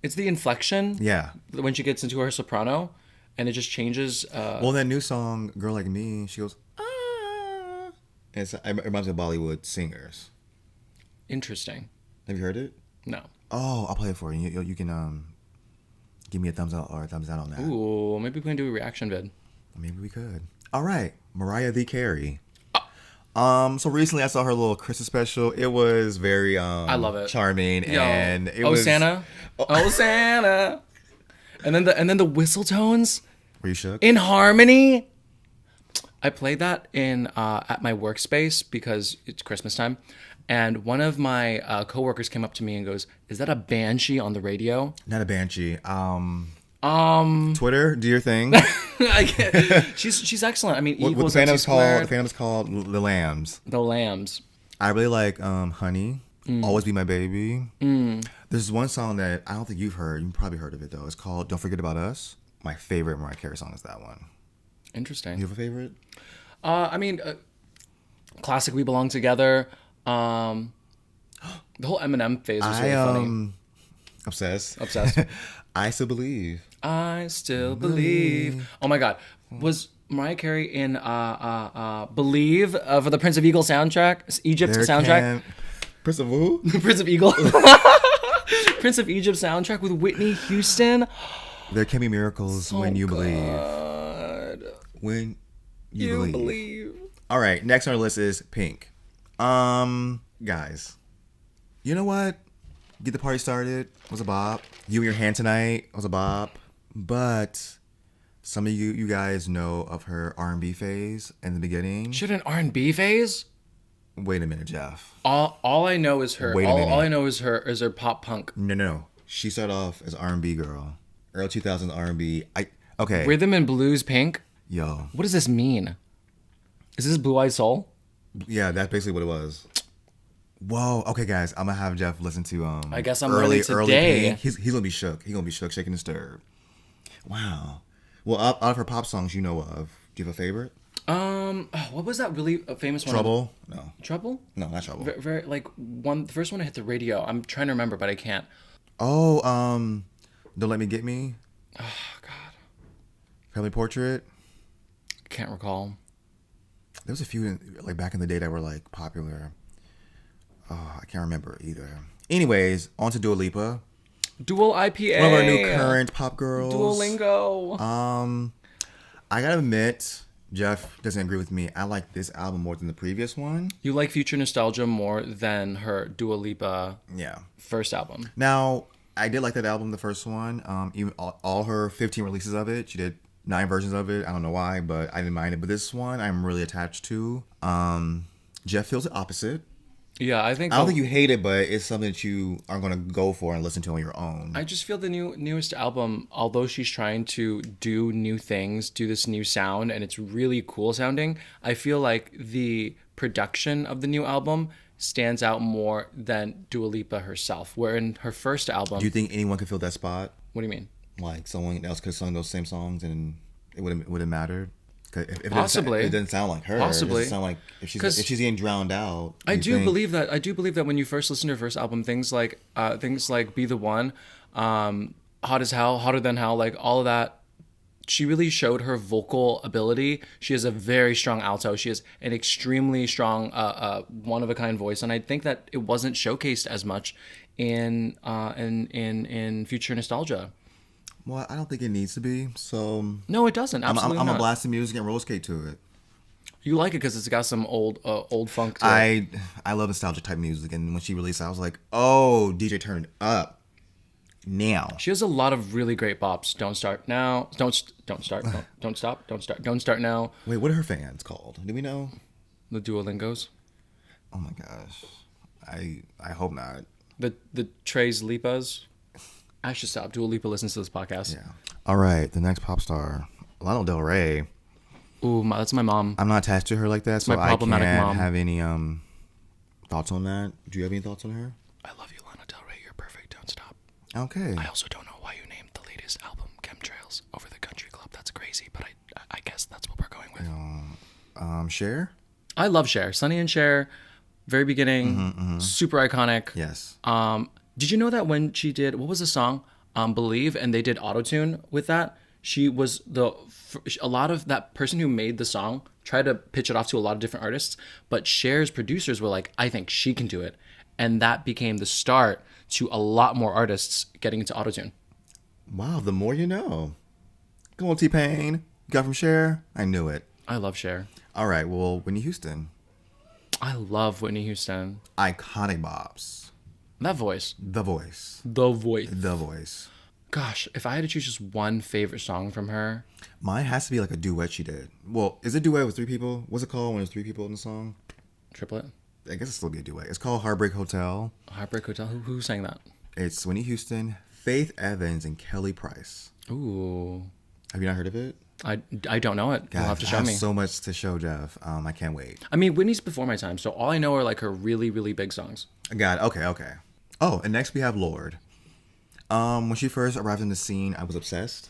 It's the inflection. Yeah. When she gets into her soprano, and it just changes. Well, that new song, Girl Like Me, she goes, ah. And it reminds me of Bollywood singers. Interesting. Have you heard it? No. Oh, I'll play it for you. You can give me a thumbs up or a thumbs down on that. Ooh, maybe we can do a reaction vid. Maybe we could. All right, Mariah the Carey. So recently I saw her little Christmas special. It was very I love it. charming, Yo. and it Oh was Santa. Oh Santa. And then the whistle tones Were you shook? in harmony. I played that in at my workspace because it's Christmas time, and one of my coworkers came up to me and goes, "Is that a banshee on the radio?" Not a banshee. Twitter, do your thing. I can't. She's excellent. I mean, What equals the MC fandom's called? squared. The fandom's called The Lambs. The Lambs. I really like Honey. Always Be My Baby. There's one song that I don't think you've heard. You've probably heard of it though. It's called Don't Forget About Us. My favorite Mariah Carey song is that one. Interesting. You have a favorite? I mean, classic "We Belong Together." The whole Eminem phase was really funny. Obsessed. Obsessed. I Still Believe. I still believe. Oh my God, was Mariah Carey in "Believe" for the Prince of Eagle soundtrack? Egypt soundtrack. Prince of who? Prince of Eagle. Prince of Egypt soundtrack with Whitney Houston. There can be miracles when you believe. God. When you You believe. believe. All right, next on our list is Pink. Guys, you know what? Get the Party Started was a bop. You and Your Hand Tonight was a bop. But some of you guys know of her R&B phase in the beginning. She had an R&B phase. Wait a minute, Jeff. All I know is her. Wait a minute. All I know is her pop punk. No. She started off as R&B girl. Early 2000s R&B. Okay. Rhythm and blues pink. Yo. What does this mean? Is this Blue Eyed Soul? Yeah, that's basically what it was. Whoa. Okay, guys. I'm going to have Jeff listen to I guess I'm early today. Pink. He's going to be shook. He's going to be shook, shaking, and stirred. Wow. Well, out of her pop songs you know of, do you have a favorite? What was that really famous one? Trouble? No. Trouble? No, not Trouble. Very like the first one I hit the radio. I'm trying to remember, but I can't. Oh, Don't Let Me Get Me. Oh God, Family Portrait. can't recall. There was a few like back in the day that were like popular. Oh, I can't remember either. Anyways, on to Dua Lipa. Dual IPA. One of our new current pop girls. Duolingo. I gotta admit, Jeff doesn't agree with me. I like this album more than the previous one. You like Future Nostalgia more than her Dua Lipa Yeah. first album. Now, I did like that album, the first one. Even all her 15 releases of it, she did 9 versions of it. I don't know why, but I didn't mind it. But this one, I'm really attached to. Jeff feels the opposite. Yeah, I think I don't the think you hate it, but it's something that you are gonna go for and listen to on your I own. just feel the newest album, although she's trying to do new things, do this new sound, and it's really cool sounding. I feel like the production of the new album stands out more than Dua Lipa herself. Where in her first Do you album, think anyone could fill that spot? what do you mean? Like someone else could have sung those same songs and it would have mattered? 'Cause if if Possibly, it doesn't sound like her, it doesn't possibly, sound like if because she's getting drowned out. Do I you do think? believe that. I do believe that when you first listen to her first album, things like "Be the One," "Hot as Hell," "Hotter Than Hell," like all of that, she really showed her vocal ability. She has a very strong alto. She has an extremely strong, one of a kind voice, and I think that it wasn't showcased as much in Future Nostalgia. Well, I don't think it needs to be. So No, it doesn't. Absolutely I'm a not. blast the music and roller skate to it. You like it because it's got some old funk to it. I love nostalgia type music, and when she released it, I was like, oh, DJ, turn it up now. She has a lot of really great bops. Don't start now. Don't start. Don't stop. Don't start. Don't start now. Wait, what are her fans called? Do we know? The Duolingos. Oh my gosh, I hope not. The Trey's Lipas. I should stop. Dua Lipa listens to this podcast. Yeah. All right, the next pop star, Lana Del Rey. Ooh, that's my mom. I'm not attached to her like that, so my I problematic can't mom. have any thoughts on that. Do you have any thoughts on her? I love you, Lana Del Rey. You're perfect. Don't stop. Okay. I also don't know why you named the latest album Chemtrails over the Country Club. That's crazy, but I guess that's what we're going with. Cher. I love Cher. Sonny and Cher, very beginning, super iconic. Yes. Did you know that when she did what was the song Believe, and they did autotune with that, she was a lot of that person who made the song tried to pitch it off to a lot of different artists, but Cher's producers were like, I think she can do it, and that became the start to a lot more artists getting into autotune. Wow. The more you know. Come on, T Pain. You got from Cher. I knew it. I love Cher. All right. Well, Whitney Houston. I love Whitney Houston. Iconic bops. That voice. The voice. The voice. The voice. Gosh, if I had to choose just one favorite song from her, Mine has to be like a duet she did. Well, is it duet with 3 people? What's it called when there's 3 people in the song? Triplet, I guess it'll still be a duet. It's called Heartbreak Hotel. Heartbreak Hotel. Who sang that? It's Whitney Houston, Faith Evans, and Kelly Price. Ooh, Have you not heard of it? I don't know it. You'll God, have to I show have me. so much to show Jeff. I can't wait. I mean, Whitney's before my time, so all I know are like her really, really big songs. God, okay. Oh, and next we have Lord. When she first arrived in the scene, I was obsessed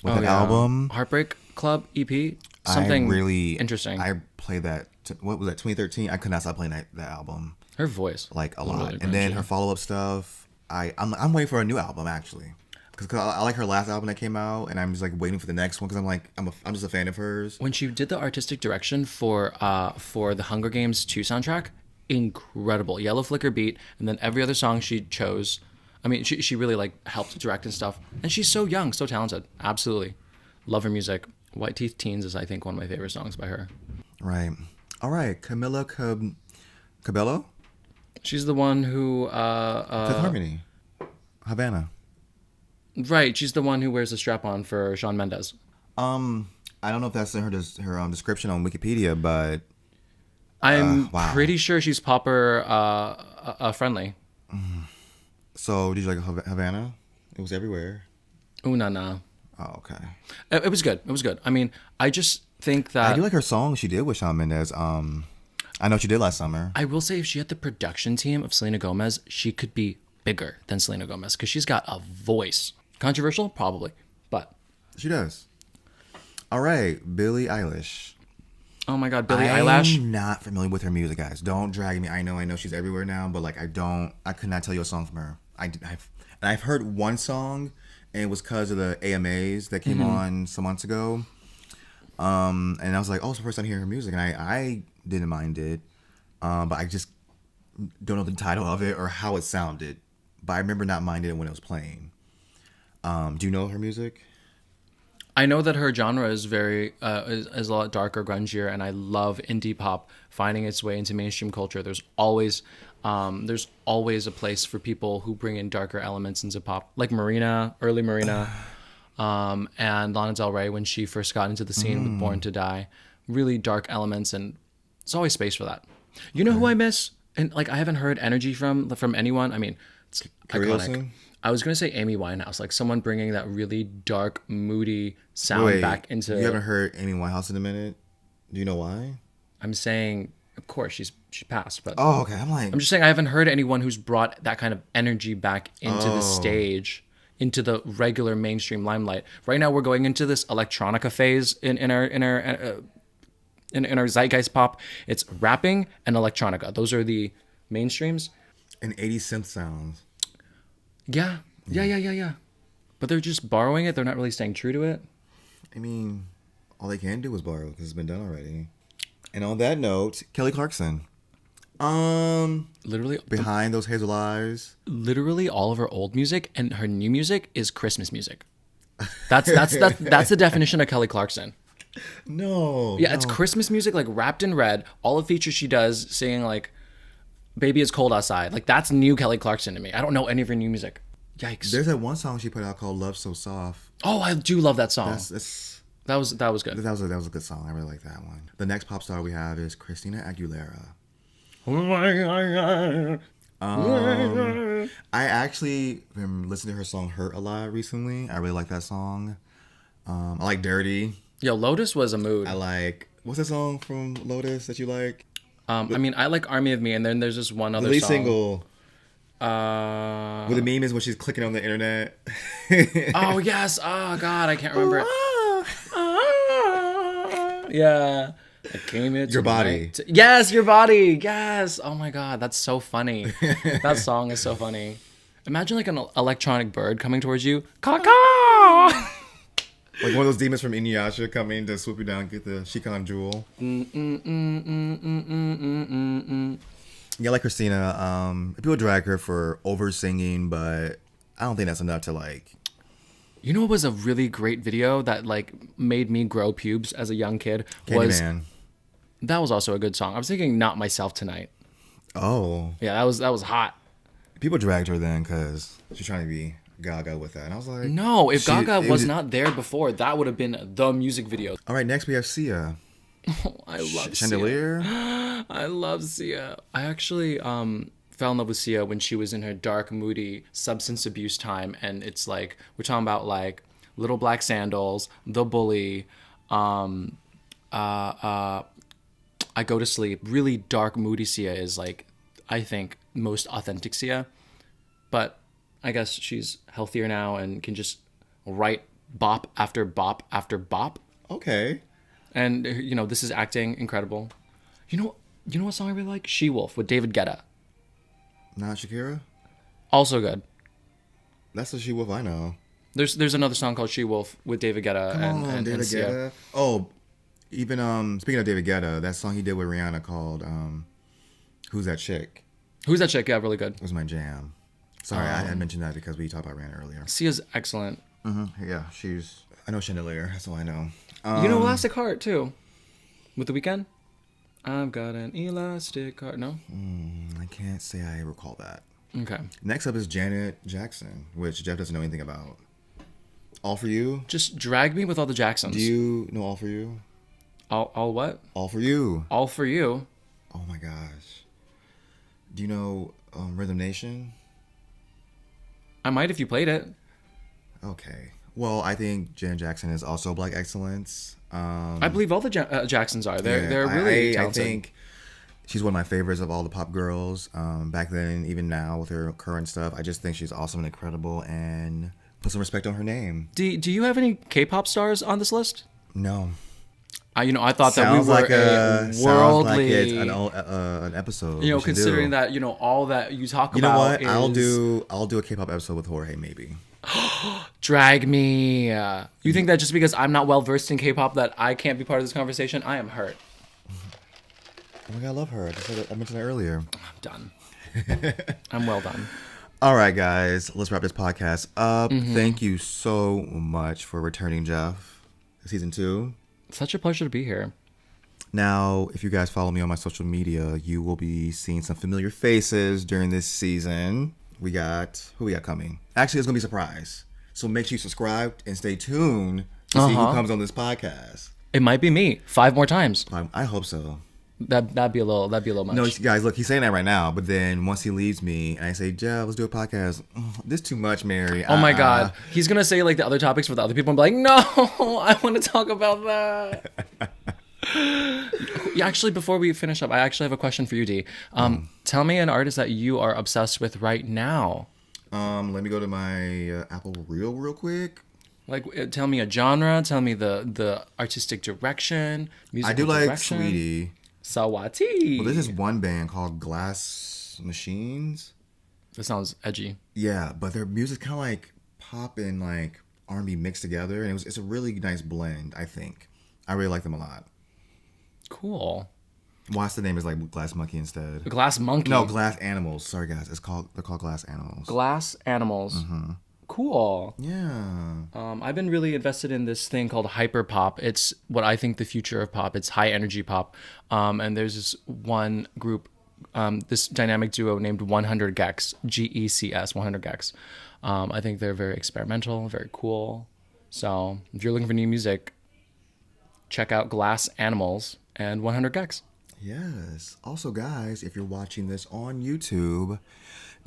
with the album. Heartbreak Club EP. Something I really interesting. I played that. What was that? 2013. I could not stop playing that album Her voice, like a Really lot. And then grungy. her follow up stuff. I'm waiting for a new album actually, because I like her last album that came out, and I'm just like waiting for the next one because I'm like I'm just a fan of hers. When she did the artistic direction for the Hunger Games 2 soundtrack, incredible. Yellow Flicker Beat, and then every other song she chose. I mean, she really like helped direct and stuff. And she's so young, so talented. Absolutely. Love her music. White Teeth Teens is, I think, one of my favorite songs by her. Right. All right. Cabello. She's the one who Fifth Harmony. Havana. right, she's the one who wears the strap on for Shawn Mendes. I don't know if that's in her description on Wikipedia, but I'm wow. pretty sure she's popper friendly. so did you like Havana? It was everywhere. Ooh, nah. Oh, okay. It was good. It was good. I mean, I just think I that do like her song she did with Shawn Mendes. I know she did last summer. I will say if she had the production team of Selena Gomez, she could be bigger than Selena Gomez because she's got a voice. Controversial? Probably. But, She does. All right, Billie Eilish. oh my God, Billie Eilish. I'm not familiar with her music, guys. Don't drag me. I know she's everywhere now, but like I could not tell you a song from her. I've heard one song, and it was because of the AMAs that came on some months ago. And I was like, oh, it's the first time hearing her music, and I didn't mind it, but I just don't know the title of it or how it sounded. But I remember not minding it when it was playing. Do you know her music? I know that her genre is is a lot darker, grungier, and I love indie pop finding its way into mainstream culture. There's always There's always a place for people who bring in darker elements into pop, like Marina, early Marina, and Lana Del Rey when she first got into the scene with Born to Die. Really dark elements, and there's always space for that. You know who I miss? And like I haven't heard energy from anyone. I mean, it's Carrie iconic. Hilson? I was gonna say Amy Winehouse, like someone bringing that really dark, moody sound Wait, back into. you haven't heard Amy Winehouse in a minute? Do you know why? I'm saying, of course, she passed, but Oh, okay. I'm like, I'm just saying I haven't heard anyone who's brought that kind of energy back into the stage, into the regular mainstream limelight. Right now, we're going into this electronica phase in our zeitgeist pop. It's rapping and electronica. Those are the mainstreams. an 80s synth sounds. Yeah. But they're just borrowing it. They're not really staying true to it. I mean, all they can do is borrow because it's been done already. And on that note, Kelly Clarkson. Literally, Behind those hazel eyes. literally all of her old music and her new music is Christmas music. That's the definition of Kelly Clarkson. No. Yeah, it's Christmas music, like wrapped in red. All the features she does, singing like "Baby It's Cold Outside," like that's new Kelly Clarkson to me. I don't know any of her new music. Yikes! There's that one song she put out called "Love So Soft." Oh, I do love that song. That's That was good. that was a good song. I really like that one. The next pop star we have is Christina Aguilera. I actually been listening to her song "Hurt" a lot recently. I really like that song. I like "Dirty." Yo, Lotus was a mood. I like what's that song from Lotus that you like? I mean, I like "Army of Me," and then there's this one The other lead song. single. Uh, Where the meme is when she's clicking on the internet. oh yes. Oh God, I can't remember it. Yeah. I came here Your Body. tonight to- Yes, Your Body. Yes. Oh my God, that's so funny. That song is so funny. Imagine like an electronic bird coming towards you. Caw. Like one of those demons from Inuyasha coming to swoop you down and get the Shikan jewel. Yeah, like Christina. People drag her for over singing, but I don't think that's enough to like. You know what was a really great video that like made me grow pubes as a young kid? Was Candyman. that was also a good song. I was thinking "Not Myself Tonight." Oh, Yeah, that was hot. people dragged her then because she's trying to be Gaga with that, and I was like, No, if Gaga it was not there before, that would have been the music video. All right, next we have Sia. I love Sia. Chandelier. I love Sia. I actually fell in love with Sia when she was in her dark, moody substance abuse time, and it's like we're talking about like Little Black Sandals, The Bully, I Go to Sleep. Really dark, moody Sia is like I think most authentic Sia, but I guess she's healthier now and can just write bop after bop after bop. Okay. And you know, this is acting incredible. You know what song I really like? She Wolf with David Guetta. Not Shakira. Also good. That's the She Wolf I know. There's another song called She Wolf with David Guetta and David Sia. Guetta. Oh, even speaking of David Guetta, that song he did with Rihanna called "Who's That Chick" Who's that chick? Yeah, really good. was my jam. Sorry, I mentioned that because we talked about Rihanna earlier. Sia's excellent. Yeah, I know Chandelier. That's all I know. You know Elastic Heart too, with The Weeknd. I've got an elastic heart. No. I can't say I recall that. Okay. Next up is Janet Jackson, which Jeff doesn't know anything about. All For You. Just drag me with all the Jacksons. Do you know All For You? All what? All For You. All for you. Oh my gosh. Do you know Rhythm Nation? I might if you played it. Okay. Well, I think Janet Jackson is also Black excellence. I believe all the Jacksons are. They're Yeah, they're really I talented. think she's one of my favorites of all the pop girls. Back then, even now with her current stuff, I just think she's awesome and incredible. And put some respect on her name. Do you have any K-pop stars on this list? No. I thought that we Sounds were like a sounds like worldly. it's an episode. You know, we should considering do. that all that you talk You know about what? is I'll do a K-pop episode with Jorge maybe. drag me. You think that just because I'm not well versed in K-pop that I can't be part of this conversation? I am hurt. Oh my god, I love her. I mentioned her earlier. I'm done. I'm well done. All right, guys, let's wrap this podcast up. Mm-hmm. Thank you so much for returning, Jeff. Season 2. Such a pleasure to be here. Now, if you guys follow me on my social media, you will be seeing some familiar faces during this season. We got who we got coming. Actually, it's gonna be a surprise. So make sure you subscribe and stay tuned to see who comes on this podcast. It might be me 5 more times. I hope so. That'd be a little much. No, guys, look, he's saying that right now, but then once he leaves me and I say, Jeff, let's do a podcast. This too much, Mary. Oh my God. He's going to say like the other topics for the other people and be like, no, I want to talk about that. Yeah, actually, before we finish up, I actually have a question for you, D. Tell me an artist that you are obsessed with right now. Let me go to my Apple Reel real quick. Like, tell me a genre. Tell me the artistic direction, musical I do like direction. Sweetie. Sawati. Well, there's this one band called Glass Machines. That sounds edgy. Yeah, but their music kind of like pop and like R&B mixed together, and it's a really nice blend. I think I really like them a lot. Cool. Watch the name is like Glass Monkey instead. Glass Monkey. No, Glass Animals. Sorry guys, they're called Glass Animals. Glass Animals. Mm-hmm. Cool. Yeah. I've been really invested in this thing called hyper pop. It's what I think the future of pop. It's high energy pop. And there's this one group, this dynamic duo named 100 Gex, Gecs, 100 Gex. I think they're very experimental, very cool. So if you're looking for new music, check out Glass Animals and 100 Gex. Yes. Also, guys, if you're watching this on YouTube,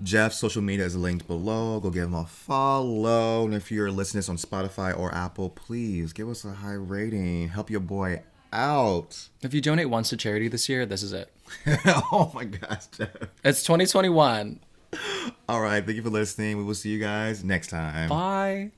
Jeff's social media is linked below. Go give him a follow. And if you're listening to this on Spotify or Apple, please give us a high rating. Help your boy out. If you donate once to charity this year, this is it. Oh my gosh, Jeff. It's 2021. All right. Thank you for listening. We will see you guys next time. Bye.